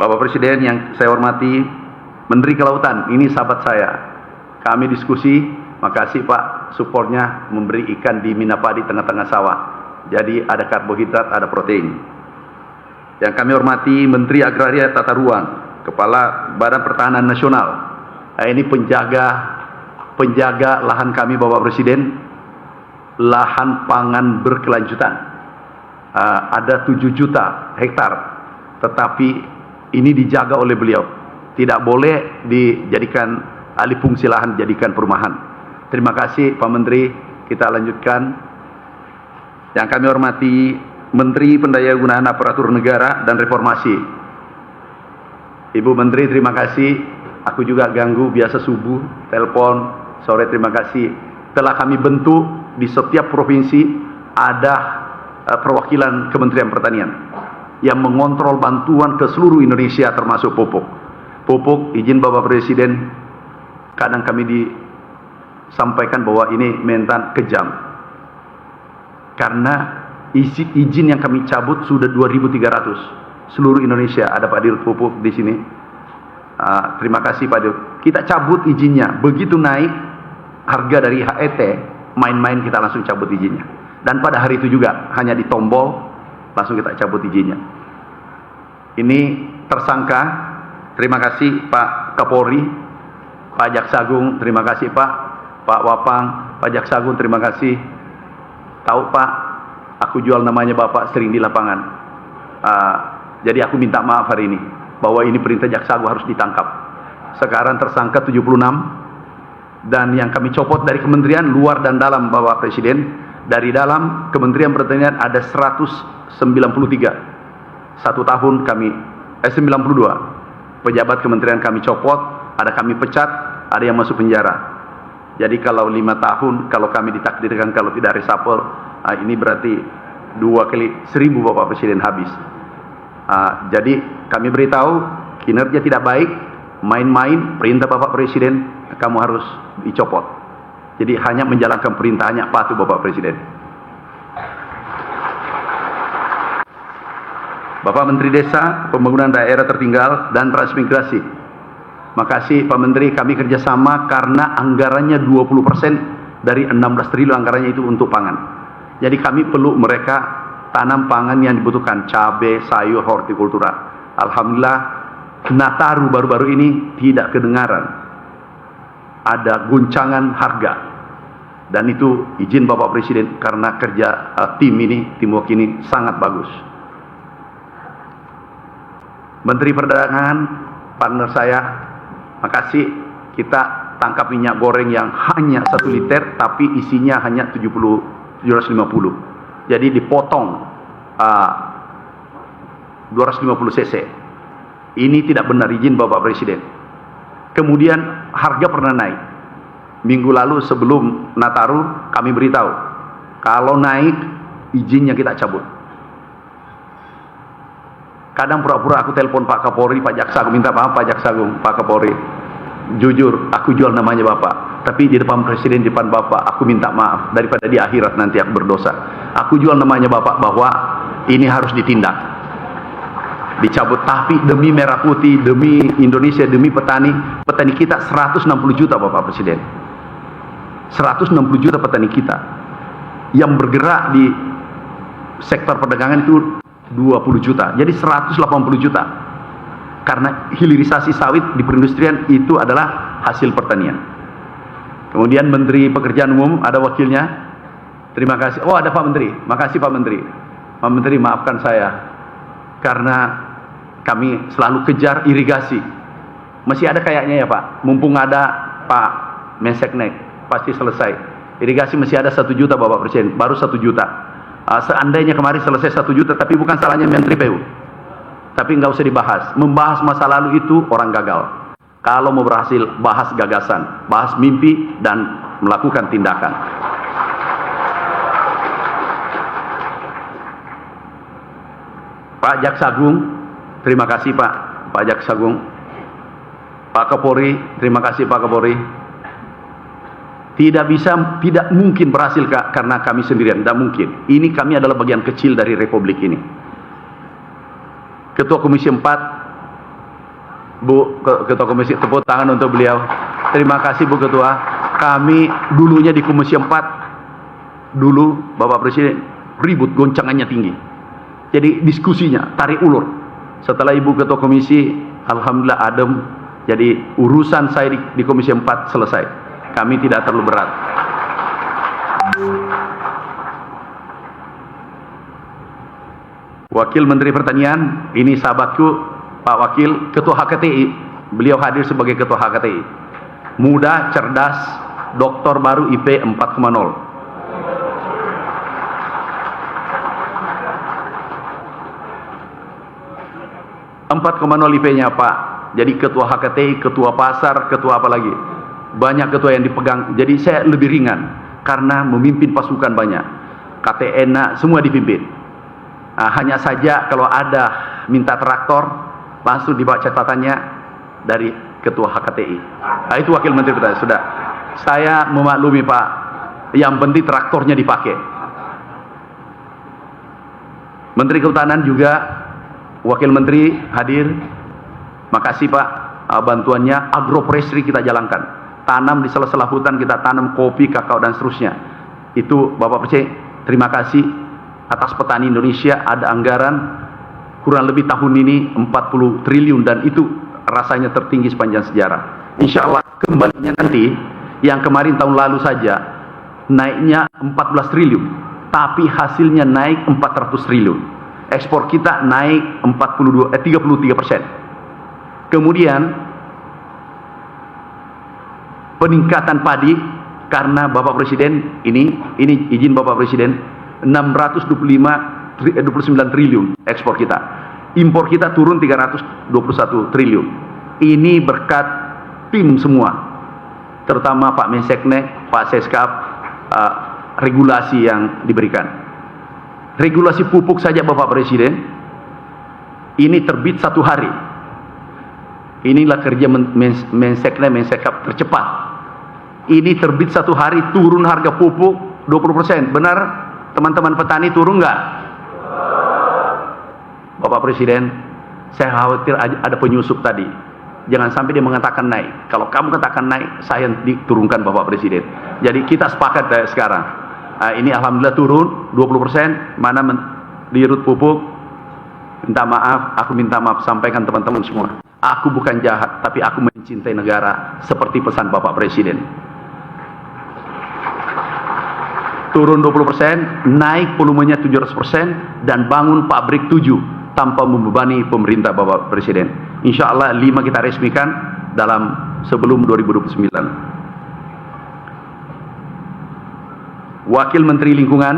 Bapak Presiden yang saya hormati, Menteri Kelautan, ini sahabat saya. Kami diskusi, makasih Pak, supportnya memberi ikan di Minapadi tengah-tengah sawah. Jadi ada karbohidrat, ada protein. Yang kami hormati Menteri Agraria Tata Ruang, Kepala Badan Pertahanan Nasional. Nah, ini penjaga lahan kami Bapak Presiden, lahan pangan berkelanjutan. Ada 7 juta hektar, tetapi ini dijaga oleh beliau. Tidak boleh dijadikan alih fungsi lahan, jadikan perumahan. Terima kasih Pak Menteri, kita lanjutkan. Yang kami hormati Menteri Pendayagunaan Aparatur Negara dan Reformasi. Ibu Menteri, terima kasih. Aku juga ganggu, biasa subuh, telepon, sore, terima kasih. Telah kami bentuk di setiap provinsi ada perwakilan Kementerian Pertanian yang mengontrol bantuan ke seluruh Indonesia termasuk pupuk. Pupuk, izin Bapak Presiden, kadang kami disampaikan bahwa ini mentan kejam. Karena izin yang kami cabut sudah 2.300. Seluruh Indonesia, ada Pak Dirut Pupuk di sini. Terima kasih Pak Dirut. Kita cabut izinnya. Begitu naik harga dari HET, main-main kita langsung cabut izinnya. Dan pada hari itu juga, hanya di tombol, langsung kita cabut izinnya. Ini tersangka, terima kasih Pak Kapolri, Pak Jaksagung, terima kasih Pak Wapang, Pak Jaksagung, terima kasih. Tahu Pak, aku jual namanya Bapak sering di lapangan. Jadi aku minta maaf hari ini, bahwa ini perintah Jaksagung harus ditangkap. Sekarang tersangka 76, dan yang kami copot dari kementerian luar dan dalam Bapak Presiden. Dari dalam Kementerian Pertanian ada 193. 1 tahun kami 92 pejabat kementerian kami copot, ada kami pecat, ada yang masuk penjara. Jadi kalau 5 tahun, kalau kami ditakdirkan kalau tidak reshuffle, ini berarti 2 kali 1000 Bapak Presiden habis. Jadi kami beritahu kinerja tidak baik, main-main, perintah Bapak Presiden, kamu harus dicopot. Jadi hanya menjalankan perintahnya, patuh Bapak Presiden. Bapak Menteri Desa, Pembangunan Daerah Tertinggal dan Transmigrasi. Makasih Pak Menteri, kami kerjasama karena anggarannya 20% dari 16 triliun anggarannya itu untuk pangan. Jadi kami perlu mereka tanam pangan yang dibutuhkan, cabai, sayur, hortikultura. Alhamdulillah, Nataru baru-baru ini tidak kedengaran. Ada guncangan harga. Dan itu izin Bapak Presiden karena kerja teamwork ini sangat bagus. Menteri Perdagangan, partner saya, makasih, kita tangkap minyak goreng yang hanya 1 liter tapi isinya hanya 750. Jadi dipotong 250 cc. Ini tidak benar, izin Bapak Presiden. Kemudian harga pernah naik. Minggu lalu sebelum Nataru kami beritahu, kalau naik izinnya kita cabut. Kadang pura-pura aku telepon Pak Kapolri, Pak Jaksagung, minta maaf Pak Jaksagung, Pak Kapolri. Jujur, aku jual namanya Bapak, tapi di depan Presiden, di depan Bapak, aku minta maaf. Daripada di akhirat nanti aku berdosa. Aku jual namanya Bapak bahwa ini harus ditindak, dicabut. Tapi demi merah putih, demi Indonesia, demi petani kita 160 juta Bapak Presiden. 160 juta petani kita yang bergerak di sektor perdagangan itu 20 juta, jadi 180 juta. Karena hilirisasi sawit di perindustrian itu adalah hasil pertanian. Kemudian Menteri Pekerjaan Umum, ada wakilnya. Terima kasih. Oh, ada Pak Menteri. Makasih Pak Menteri. Pak Menteri, maafkan saya karena kami selalu kejar irigasi. Masih ada kayaknya ya Pak, mumpung ada Pak Menseknek, pasti selesai. Irigasi masih ada 1 juta Bapak Presiden, baru 1 juta. Seandainya kemarin selesai 1 juta, tapi bukan salahnya Menteri PU. Tapi nggak usah dibahas. Membahas masa lalu itu orang gagal. Kalau mau berhasil, bahas gagasan, bahas mimpi, dan melakukan tindakan. Pak Jaksagung, terima kasih Pak Jaksagung. Pak Kapolri, terima kasih Pak Kapolri. Tidak mungkin berhasil karena kami sendirian, tidak mungkin. Ini kami adalah bagian kecil dari republik ini. Ketua Komisi 4 Bu Ketua Komisi, tepuk tangan untuk beliau. Terima kasih Bu Ketua. Kami dulunya di Komisi 4, dulu Bapak Presiden ribut, goncangannya tinggi. Jadi diskusinya tarik ulur. Setelah Ibu Ketua Komisi, alhamdulillah adem. Jadi urusan saya di Komisi 4 selesai. Kami tidak terlalu berat. Wakil Menteri Pertanian, ini sahabatku Pak Wakil, Ketua HKTI. Beliau hadir sebagai Ketua HKTI. Muda, cerdas, doktor baru IP 4,0. IP-nya Pak. Jadi ketua HKTI, ketua pasar, ketua apa lagi? Banyak ketua yang dipegang. Jadi saya lebih ringan karena memimpin pasukan banyak. KTN semua dipimpin. Hanya saja kalau ada minta traktor, langsung dibawa catatannya dari ketua HKTI. Itu Wakil Menteri Pertanian. Sudah. Saya memaklumi Pak. Yang penting traktornya dipakai. Menteri Kehutanan juga, Wakil Menteri hadir. Makasih Pak bantuannya. Agroforestry kita jalankan. Tanam di sela-sela hutan, kita tanam kopi, kakao dan seterusnya. Itu Bapak Presiden, terima kasih atas petani Indonesia. Ada anggaran kurang lebih tahun ini 40 triliun dan itu rasanya tertinggi sepanjang sejarah. Insya Allah kembalinya nanti, yang kemarin tahun lalu saja naiknya 14 triliun, tapi hasilnya naik 400 triliun. Ekspor kita naik 33%. Kemudian peningkatan padi karena Bapak Presiden ini izin Bapak Presiden 629 triliun ekspor kita. Impor kita turun 321 triliun. Ini berkat tim semua, terutama Pak Menseknek, Pak Seskap, regulasi yang diberikan. Regulasi pupuk saja Bapak Presiden ini terbit 1 hari. Inilah kerja Menseknek, Mensekap tercepat. Ini terbit 1 hari, turun harga pupuk 20%. Benar teman-teman petani, turun nggak? Bapak Presiden, saya khawatir ada penyusup tadi. Jangan sampai dia mengatakan naik. Kalau kamu katakan naik, saya diturunkan Bapak Presiden. Jadi kita sepakat sekarang. Ini alhamdulillah turun 20%. Mana dirut pupuk? Minta maaf, aku minta maaf, sampaikan teman-teman semua. Aku bukan jahat, tapi aku mencintai negara seperti pesan Bapak Presiden. Turun 20%, naik volumenya 700%, dan bangun pabrik 7 tanpa membebani pemerintah Bapak Presiden. Insya Allah 5 kita resmikan sebelum 2029. Wakil Menteri Lingkungan,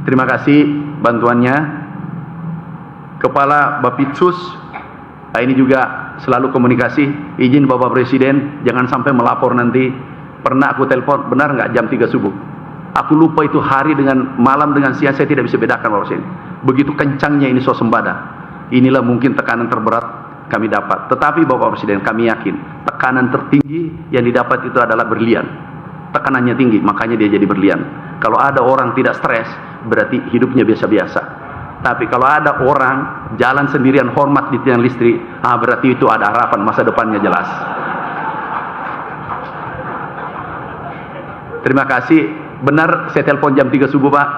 terima kasih bantuannya. Kepala Bapitsus, ini juga selalu komunikasi. Izin Bapak Presiden, jangan sampai melapor nanti. Pernah aku telepon, benar nggak jam 3 subuh? Aku lupa itu hari dengan malam dengan siang, saya tidak bisa bedakan Bapak Presiden. Begitu kencangnya ini swasembada. Inilah mungkin tekanan terberat kami dapat. Tetapi Bapak Presiden, kami yakin tekanan tertinggi yang didapat itu adalah berlian. Tekanannya tinggi, makanya dia jadi berlian. Kalau ada orang tidak stres, berarti hidupnya biasa-biasa. Tapi kalau ada orang jalan sendirian hormat di tiang listrik, berarti itu ada harapan, masa depannya jelas. Terima kasih. Benar saya telepon jam 3 subuh Pak.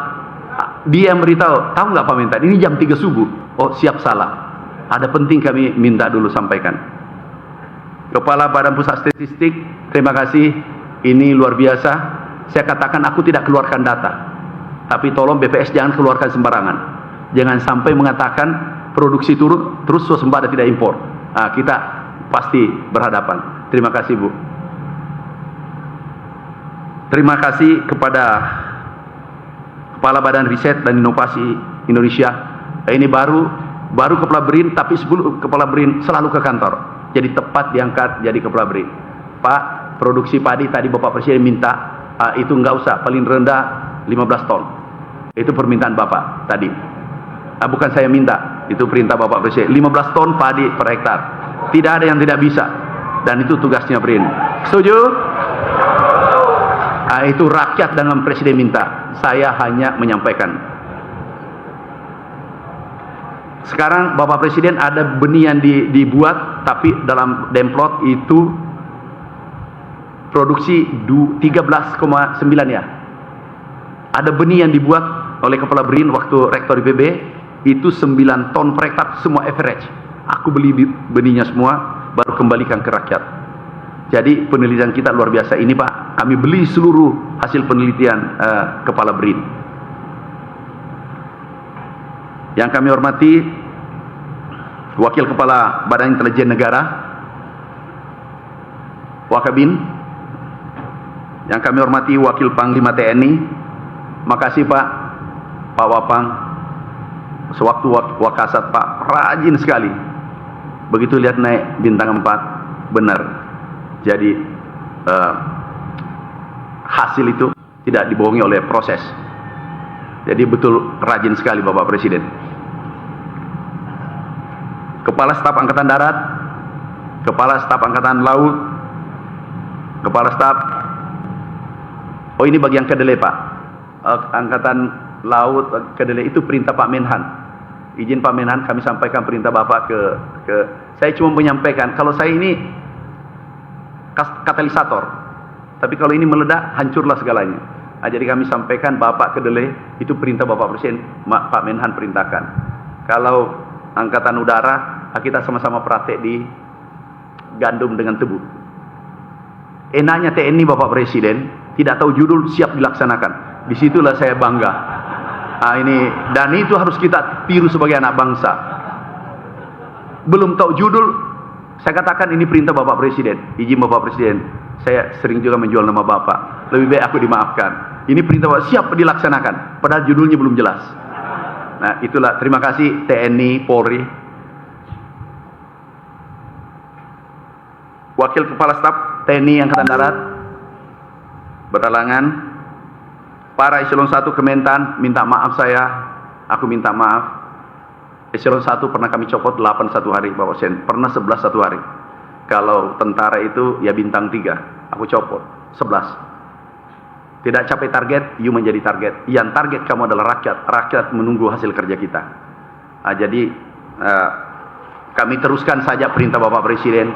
Dia yang beritahu, tahu nggak Pak minta? Ini jam 3 subuh. Oh siap, salah. Ada penting kami minta dulu sampaikan. Kepala Badan Pusat Statistik, terima kasih. Ini luar biasa. Saya katakan aku tidak keluarkan data. Tapi tolong BPS jangan keluarkan sembarangan. Jangan sampai mengatakan produksi turun, terus swasembada tidak impor. Kita pasti berhadapan. Terima kasih Bu. Terima kasih kepada Kepala Badan Riset dan Inovasi Indonesia. Ini baru Kepala BRIN, tapi sebelum Kepala BRIN selalu ke kantor. Jadi tepat diangkat jadi Kepala BRIN. Pak, produksi padi tadi Bapak Presiden minta itu nggak usah, paling rendah 15 ton. Itu permintaan Bapak tadi. Bukan saya minta, itu perintah Bapak Presiden. 15 ton padi per hektar. Tidak ada yang tidak bisa. Dan itu tugasnya BRIN. Setuju? Itu rakyat dengan Presiden minta. Saya hanya menyampaikan. Sekarang Bapak Presiden ada benih yang dibuat, tapi dalam Demplot itu produksi 13,9 ya. Ada benih yang dibuat oleh Kepala BRIN waktu Rektor IPB, itu 9 ton per hektar semua average. Aku beli benihnya semua, baru kembalikan ke rakyat. Jadi penelitian kita luar biasa ini Pak. Kami beli seluruh hasil penelitian Kepala BRIN. Yang kami hormati Wakil Kepala Badan Intelijen Negara, Wakabin. Yang kami hormati Wakil Panglima TNI. Makasih Pak Wapang. Sewaktu Wakasat Pak, rajin sekali. Begitu lihat naik bintang 4, benar. Jadi hasil itu tidak dibohongi oleh proses. Jadi betul rajin sekali Bapak Presiden. Kepala Staf Angkatan Darat, Kepala Staf Angkatan Laut, Kepala Staf, oh ini bagian kedelai Pak, Angkatan Laut kedelai itu perintah Pak Menhan. Izin Pak Menhan, kami sampaikan perintah Bapak ke saya cuma menyampaikan kalau saya ini katalisator, tapi kalau ini meledak hancurlah segalanya. Nah, jadi kami sampaikan Bapak kedelai itu perintah Bapak Presiden, Pak Menhan perintahkan. Kalau Angkatan Udara, kita sama-sama praktek di gandum dengan tebu. Enaknya TNI Bapak Presiden tidak tahu judul, siap dilaksanakan. Disitulah saya bangga. Nah, ini dan itu harus kita tiru sebagai anak bangsa. Belum tahu judul, saya katakan ini perintah Bapak Presiden. Izin Bapak Presiden, saya sering juga menjual nama Bapak. Lebih baik aku dimaafkan. Ini perintah Bapak, siap dilaksanakan. Padahal judulnya belum jelas. Nah, itulah terima kasih TNI, Polri. Wakil Kepala Staf TNI Angkatan Darat berhalangan. Para Eselon 1 Kementan minta maaf saya, aku minta maaf. Eselon 1 pernah kami copot 8 satu hari Bapak Presiden, pernah 11 satu hari. Kalau tentara itu ya bintang 3, aku copot 11. Tidak capai target, you menjadi target. Yang target kamu adalah rakyat. Rakyat menunggu hasil kerja kita. Nah, jadi kami teruskan saja perintah Bapak Presiden.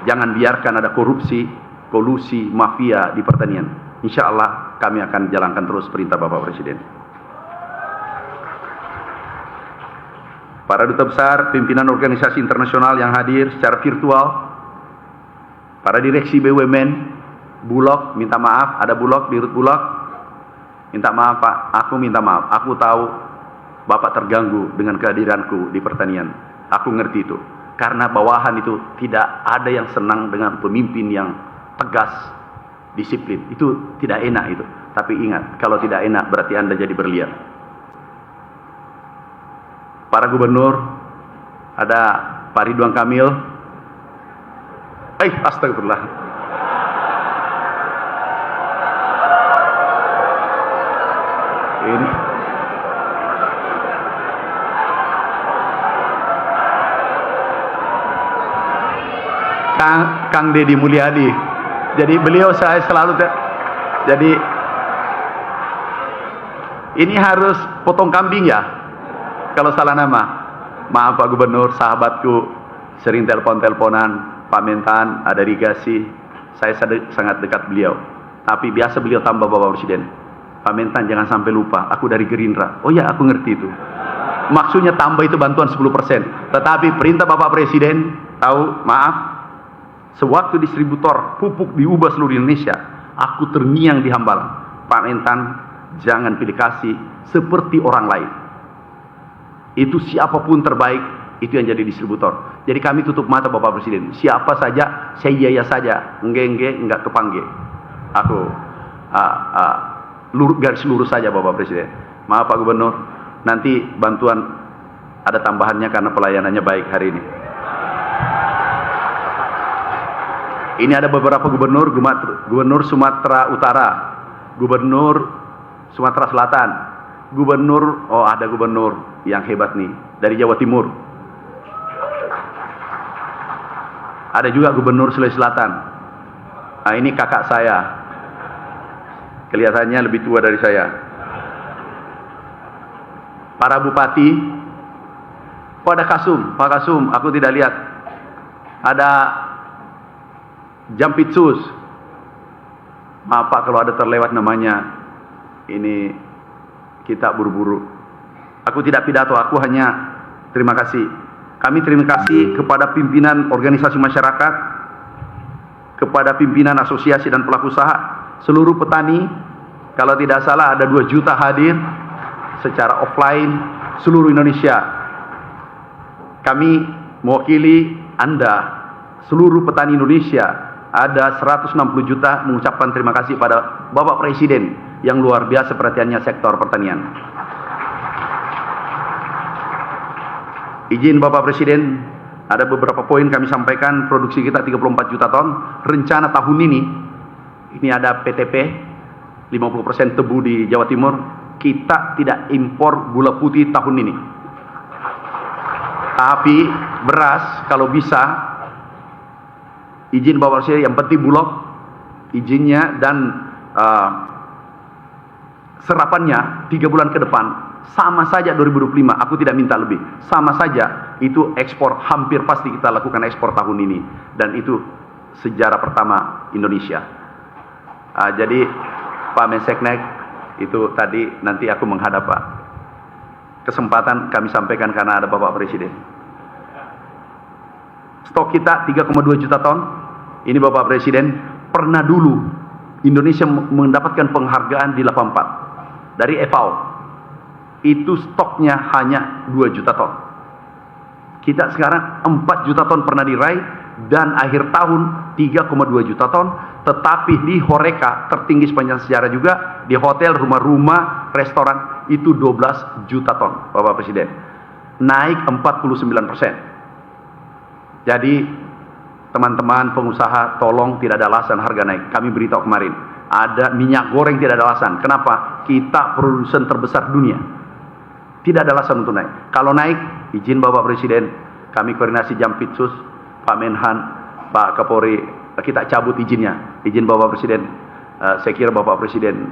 Jangan biarkan ada korupsi, kolusi, mafia di pertanian. Insya Allah kami akan jalankan terus perintah Bapak Presiden. Para duta besar, pimpinan organisasi internasional yang hadir secara virtual, para direksi BUMN, Bulog, minta maaf, ada Bulog, dirut Bulog, minta maaf Pak, aku minta maaf, aku tahu Bapak terganggu dengan kehadiranku di pertanian, aku ngerti itu, karena bawahan itu tidak ada yang senang dengan pemimpin yang tegas, disiplin, itu tidak enak itu, tapi ingat, kalau tidak enak berarti Anda jadi berlian. Para gubernur, ada Pak Ridwan Kamil, astagfirullah. Ini Kang Deddy Mulyadi. Jadi beliau saya selalu jadi ini harus potong kambing ya kalau salah nama. Maaf Pak Gubernur, sahabatku sering telepon-teleponan, Pak Mentan ada irigasi, saya sangat dekat beliau, tapi biasa beliau tambah Bapak Presiden, Pak Mentan jangan sampai lupa, aku dari Gerindra. Oh ya, aku ngerti itu. Maksudnya tambah itu bantuan 10%. Tetapi perintah Bapak Presiden, tahu, maaf, sewaktu distributor pupuk diubah seluruh Indonesia, aku terngiang di Hambalang. Pak Mentan, jangan pilih kasih seperti orang lain. Itu siapapun terbaik, itu yang jadi distributor. Jadi kami tutup mata Bapak Presiden. Siapa saja, saya iya saja. Enggak kepanggil. Aku garis lurus saja Bapak Presiden. Maaf Pak Gubernur, nanti bantuan ada tambahannya karena pelayanannya baik hari ini. Ini ada beberapa gubernur, Gubernur Sumatera Utara, Gubernur Sumatera Selatan, Gubernur, oh ada gubernur yang hebat nih, dari Jawa Timur. Ada juga Gubernur Sulawesi Selatan. Nah ini kakak saya, kelihatannya lebih tua dari saya. Para bupati, Pada Pak Kasum, aku tidak lihat. Ada Jampitsus. Maaf Pak kalau ada terlewat namanya. Ini kita buru-buru. Aku tidak pidato, aku hanya terima kasih. Kami terima kasih kepada pimpinan organisasi masyarakat, kepada pimpinan asosiasi dan pelaku usaha, seluruh petani. Kalau tidak salah ada 2 juta hadir secara offline seluruh Indonesia. Kami mewakili Anda, seluruh petani Indonesia, ada 160 juta mengucapkan terima kasih pada Bapak Presiden yang luar biasa perhatiannya sektor pertanian. Izin Bapak Presiden, ada beberapa poin kami sampaikan. Produksi kita 34 juta ton. Rencana tahun ini ada PTP, 50% tebu di Jawa Timur. Kita tidak impor gula putih tahun ini. Tapi beras kalau bisa, izin Bapak Presiden, yang penting Bulog izinnya dan serapannya 3 bulan ke depan sama saja 2025. Aku tidak minta lebih, sama saja. Itu ekspor hampir pasti kita lakukan ekspor tahun ini, dan itu sejarah pertama Indonesia. Jadi Pak Menseknek, itu tadi nanti aku menghadap Pak. Kesempatan kami sampaikan karena ada Bapak Presiden. Stok kita 3,2 juta ton. Ini Bapak Presiden, pernah dulu Indonesia mendapatkan penghargaan di 84 dari FAO. Itu stoknya hanya 2 juta ton. Kita sekarang 4 juta ton pernah diraih, dan akhir tahun 3,2 juta ton. Tetapi di Horeca, tertinggi sepanjang sejarah juga, di hotel, rumah-rumah, restoran, itu 12 juta ton, Bapak Presiden. Naik 49%. Jadi, teman-teman pengusaha, tolong tidak ada alasan harga naik. Kami beritahu kemarin, ada minyak goreng tidak ada alasan. Kenapa? Kita produsen terbesar dunia. Tidak ada alasan untuk naik. Kalau naik, izin Bapak Presiden, kami koordinasi Jampitsus, Pak Menhan, Pak Kapolri, kita cabut izinnya. Izin Bapak Presiden, saya kira Bapak Presiden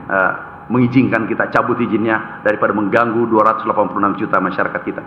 mengizinkan kita cabut izinnya daripada mengganggu 286 juta masyarakat kita.